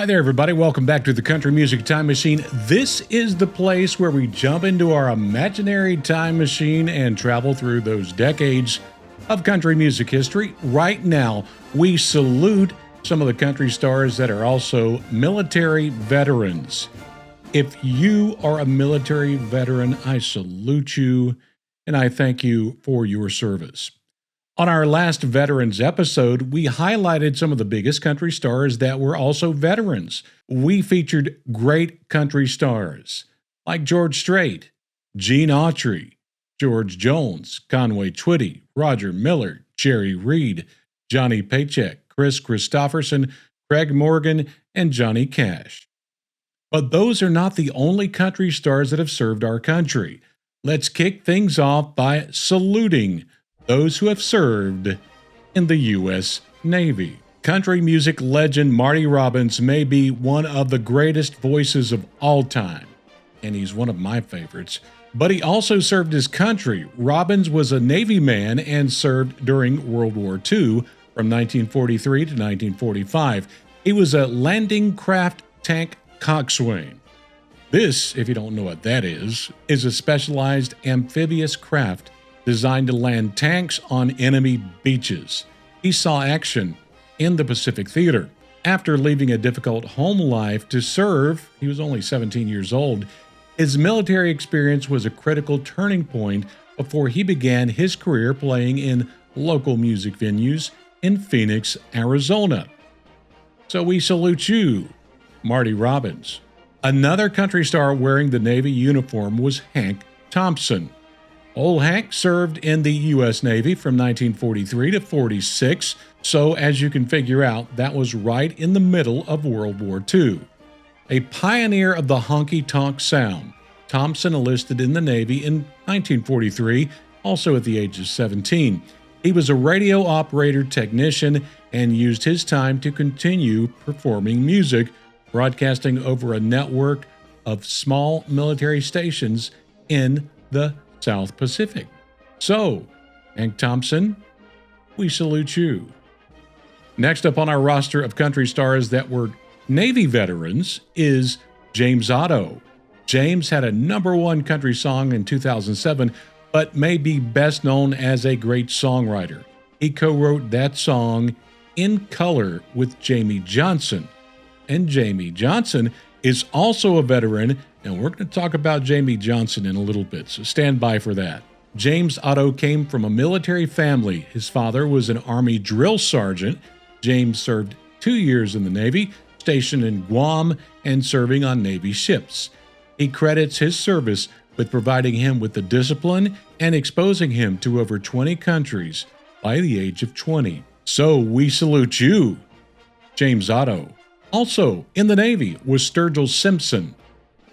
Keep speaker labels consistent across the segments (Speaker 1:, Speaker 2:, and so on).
Speaker 1: Hi there, everybody. Welcome back to the Country Music Time Machine. This is the place where we jump into our imaginary time machine and travel through those decades of country music history. Right now, we salute some of the country stars that are also military veterans. If you are a military veteran, I salute you and I thank you for your service. On our last Veterans episode, we highlighted some of the biggest country stars that were also veterans. We featured great country stars like George Strait, Gene Autry, George Jones, Conway Twitty, Roger Miller, Jerry Reed, Johnny Paycheck, Chris Christopherson, Craig Morgan, and Johnny Cash. But those are not the only country stars that have served our country. Let's kick things off by saluting those who have served in the U.S. Navy. Country music legend Marty Robbins may be one of the greatest voices of all time, and he's one of my favorites, but he also served his country. Robbins was a Navy man and served during World War II from 1943 to 1945. He was a landing craft tank coxswain. This, if you don't know what that is a specialized amphibious craft designed to land tanks on enemy beaches. He saw action in the Pacific Theater. After leaving a difficult home life to serve, he was only 17 years old. His military experience was a critical turning point before he began his career playing in local music venues in Phoenix, Arizona. So we salute you, Marty Robbins. Another country star wearing the Navy uniform was Hank Thompson. Old Hank served in the U.S. Navy from 1943 to 46, so as you can figure out, that was right in the middle of World War II. A pioneer of the honky-tonk sound, Thompson enlisted in the Navy in 1943, also at the age of 17. He was a radio operator technician and used his time to continue performing music, broadcasting over a network of small military stations in the South Pacific. So, Hank Thompson, we salute you. Next up on our roster of country stars that were Navy veterans is James Otto. James had a #1 country song in 2007, but may be best known as a great songwriter. He co-wrote that song In Color with Jamey Johnson. And Jamey Johnson is also a veteran, and we're going to talk about Jamey Johnson in a little bit, so stand by for that. James Otto came from a military family. His father was an Army drill sergeant. James served 2 years in the Navy, stationed in Guam and serving on Navy ships. He credits his service with providing him with the discipline and exposing him to over 20 countries by the age of 20. So we salute you, James Otto. Also in the Navy was Sturgill Simpson.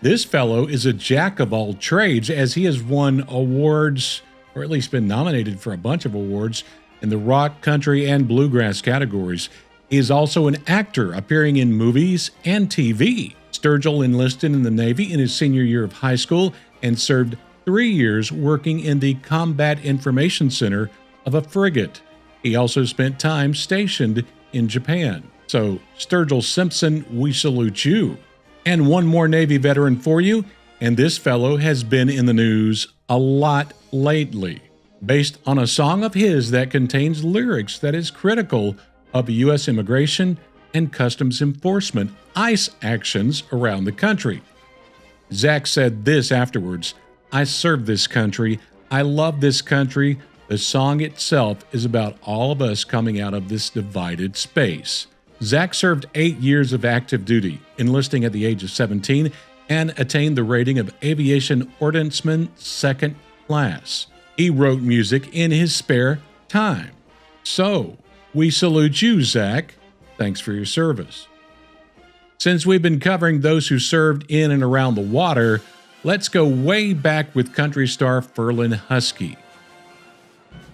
Speaker 1: This fellow is a jack of all trades, as he has won awards, or at least been nominated for a bunch of awards, in the rock, country, and bluegrass categories. He is also an actor, appearing in movies and TV. Sturgill enlisted in the Navy in his senior year of high school and served 3 years working in the Combat Information Center of a frigate. He also spent time stationed in Japan. So, Sturgill Simpson, we salute you. And one more Navy veteran for you, and this fellow has been in the news a lot lately, based on a song of his that contains lyrics that is critical of U.S. immigration and customs enforcement ICE actions around the country. Zach said this afterwards: "I serve this country. I love this country. The song itself is about all of us coming out of this divided space." Zach served 8 years of active duty, enlisting at the age of 17, and attained the rating of Aviation Ordnanceman Second Class. He wrote music in his spare time. So, we salute you, Zach. Thanks for your service. Since we've been covering those who served in and around the water, let's go way back with country star Ferlin Husky.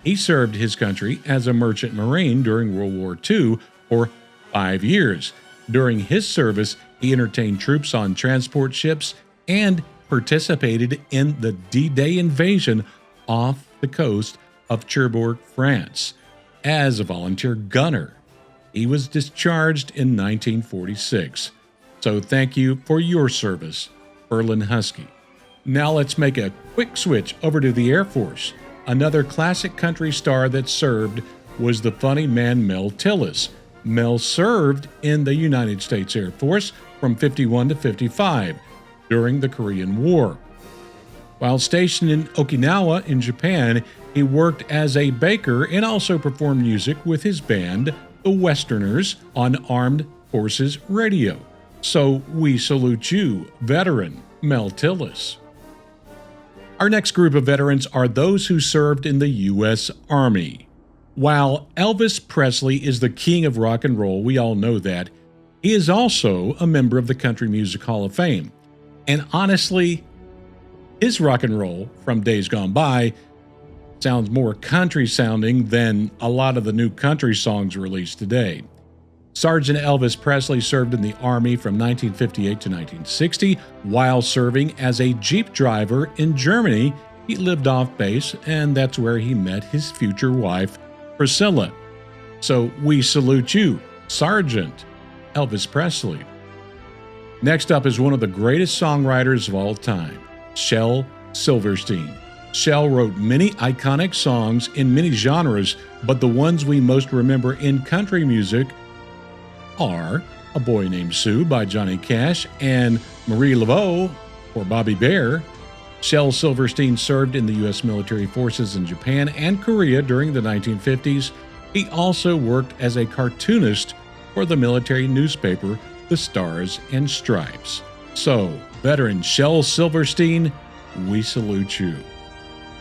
Speaker 1: He served his country as a merchant marine during World War II for 5 years. During his service, he entertained troops on transport ships and participated in the D-Day invasion off the coast of Cherbourg, France, as a volunteer gunner. He was discharged in 1946. So thank you for your service, Berlin Husky. Now let's make a quick switch over to the Air Force. Another classic country star that served was the funny man Mel Tillis. Mel served in the United States Air Force from 51 to 55 during the Korean War. While stationed in Okinawa in Japan, he worked as a baker and also performed music with his band, the Westerners, on Armed Forces Radio. So we salute you, veteran Mel Tillis. Our next group of veterans are those who served in the U.S. Army. While Elvis Presley is the king of rock and roll, we all know that, he is also a member of the Country Music Hall of Fame. And honestly, his rock and roll from days gone by sounds more country sounding than a lot of the new country songs released today. Sergeant Elvis Presley served in the Army from 1958 to 1960. While serving as a Jeep driver in Germany, he lived off base, and that's where he met his future wife, Priscilla. So we salute you, Sergeant Elvis Presley. Next up is one of the greatest songwriters of all time, Shel Silverstein. Shel wrote many iconic songs in many genres, but the ones we most remember in country music are A Boy Named Sue by Johnny Cash and Marie Laveau or Bobby Bare. Shel Silverstein served in the U.S. military forces in Japan and Korea during the 1950s. He also worked as a cartoonist for the military newspaper, The Stars and Stripes. So, veteran Shel Silverstein, we salute you.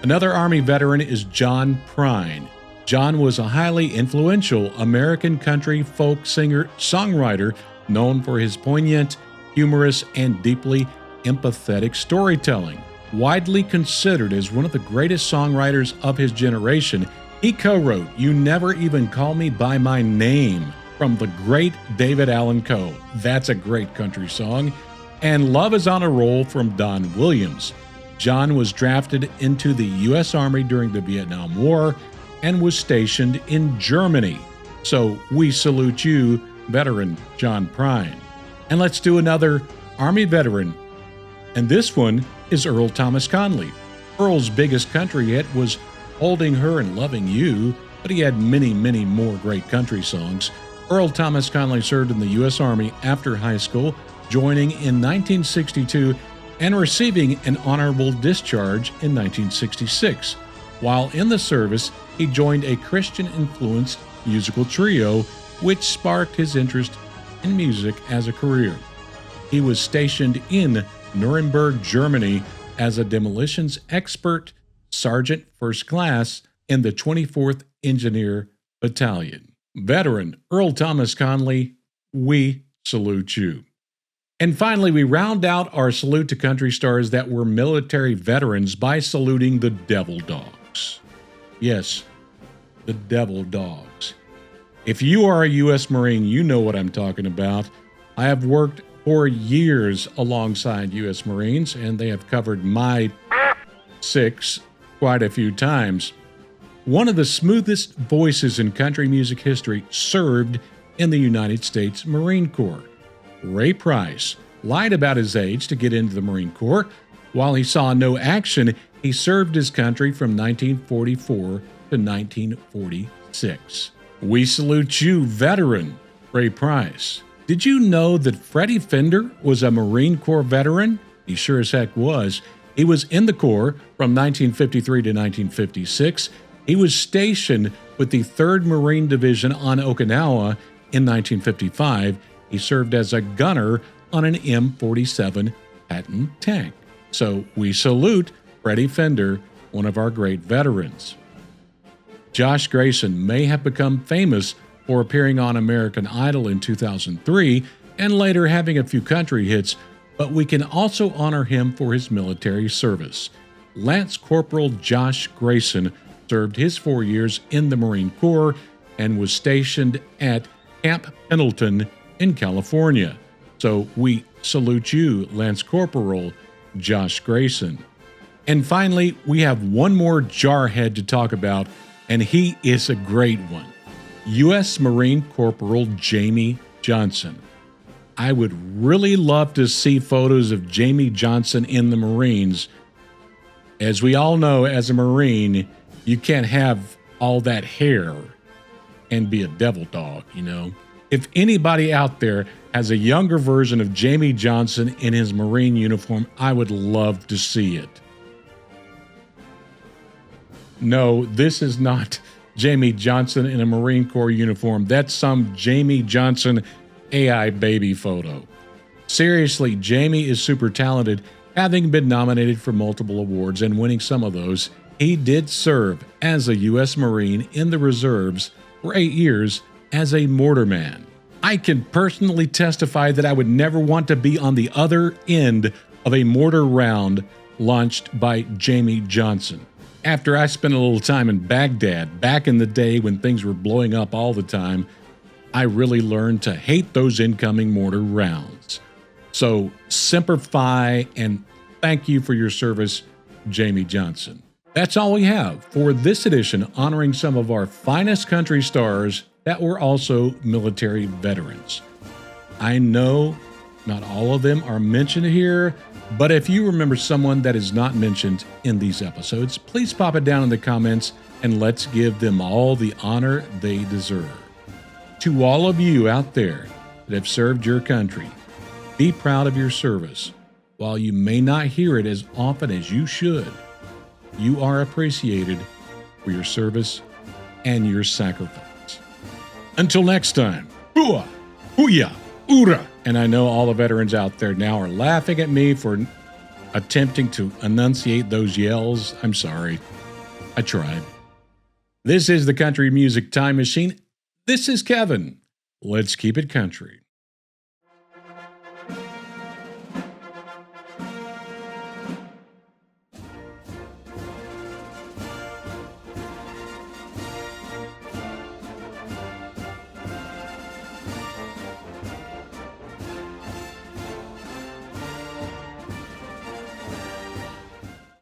Speaker 1: Another Army veteran is John Prine. John was a highly influential American country folk singer-songwriter known for his poignant, humorous, and deeply empathetic storytelling. Widely considered as one of the greatest songwriters of his generation, he co-wrote You Never Even Call Me By My Name from the great David Allan Coe. That's a great country song. And Love Is on a Roll from Don Williams. John was drafted into the U.S. Army during the Vietnam War and was stationed in Germany. So we salute you, veteran John Prine. And let's do another Army veteran. And this one is Earl Thomas Conley. Earl's biggest country hit was Holding Her and Loving You, but he had many, many more great country songs. Earl Thomas Conley served in the U.S. Army after high school, joining in 1962 and receiving an honorable discharge in 1966. While in the service, he joined a Christian-influenced musical trio, which sparked his interest in music as a career. He was stationed in Nuremberg, Germany, as a demolitions expert, Sergeant First Class in the 24th Engineer Battalion. Veteran Earl Thomas Conley, we salute you. And finally, we round out our salute to country stars that were military veterans by saluting the Devil Dogs. Yes, the Devil Dogs. If you are a U.S. Marine, you know what I'm talking about. I have worked for years alongside U.S. Marines, and they have covered my six quite a few times. One of the smoothest voices in country music history served in the United States Marine Corps. Ray Price lied about his age to get into the Marine Corps. While he saw no action, he served his country from 1944 to 1946. We salute you, veteran Ray Price. Did you know that Freddie Fender was a Marine Corps veteran? He sure as heck was. He was in the Corps from 1953 to 1956. He was stationed with the 3rd Marine Division on Okinawa in 1955. He served as a gunner on an M47 Patton tank. So we salute Freddie Fender, one of our great veterans. Josh Grayson may have become famous for appearing on American Idol in 2003 and later having a few country hits, but we can also honor him for his military service. Lance Corporal Josh Grayson served his 4 years in the Marine Corps and was stationed at Camp Pendleton in California. So we salute you, Lance Corporal Josh Grayson. And finally, we have one more jarhead to talk about, and he is a great one. U.S. Marine Corporal Jamie Johnson. I would really love to see photos of Jamie Johnson in the Marines. As we all know, as a Marine, you can't have all that hair and be a devil dog, you know? If anybody out there has a younger version of Jamie Johnson in his Marine uniform, I would love to see it. No, this is not Jamie Johnson in a Marine Corps uniform. That's some Jamie Johnson AI baby photo. Seriously, Jamie is super talented, having been nominated for multiple awards and winning some of those. He did serve as a U.S. Marine in the reserves for 8 years as a mortarman. I can personally testify that I would never want to be on the other end of a mortar round launched by Jamie Johnson. After I spent a little time in Baghdad back in the day when things were blowing up all the time, I really learned to hate those incoming mortar rounds. So, Semper Fi, and thank you for your service, Jamie Johnson. That's all we have for this edition, honoring some of our finest country stars that were also military veterans. I know not all of them are mentioned here, but if you remember someone that is not mentioned in these episodes, please pop it down in the comments and let's give them all the honor they deserve. To all of you out there that have served your country, be proud of your service. While you may not hear it as often as you should, you are appreciated for your service and your sacrifice. Until next time, hooah, hooyah, oorah. And I know all the veterans out there now are laughing at me for attempting to enunciate those yells. I'm sorry. I tried. This is the Country Music Time Machine. This is Kevin. Let's keep it country.